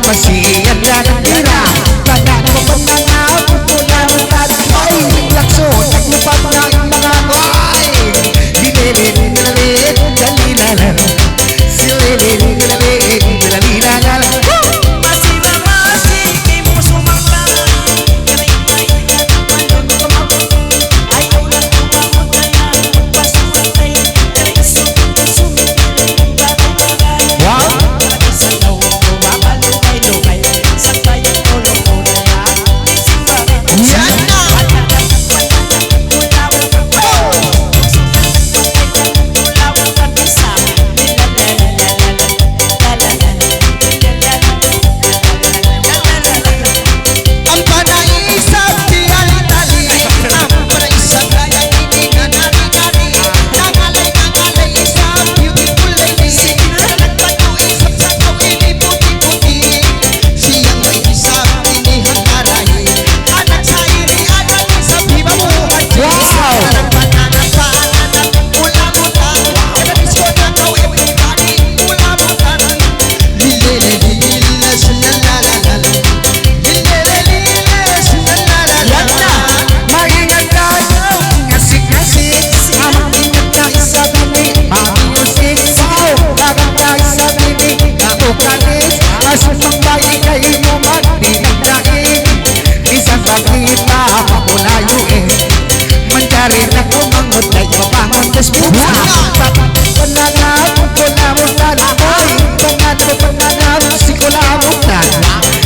masih ada kira badan ko pananaw pupunan ay lakso naglupat na mga ay dililin dililin dalinalan sililin dililin dalinalan mencari nak memangut naik membangun desputa penanam pelamutan boy penanam psikolamutan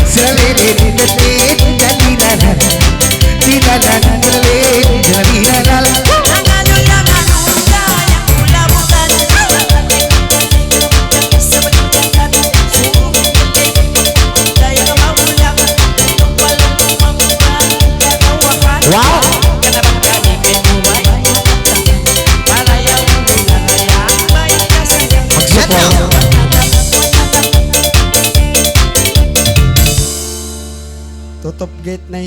selilin detik jalinan dilalan selilin jalinan tutup gate na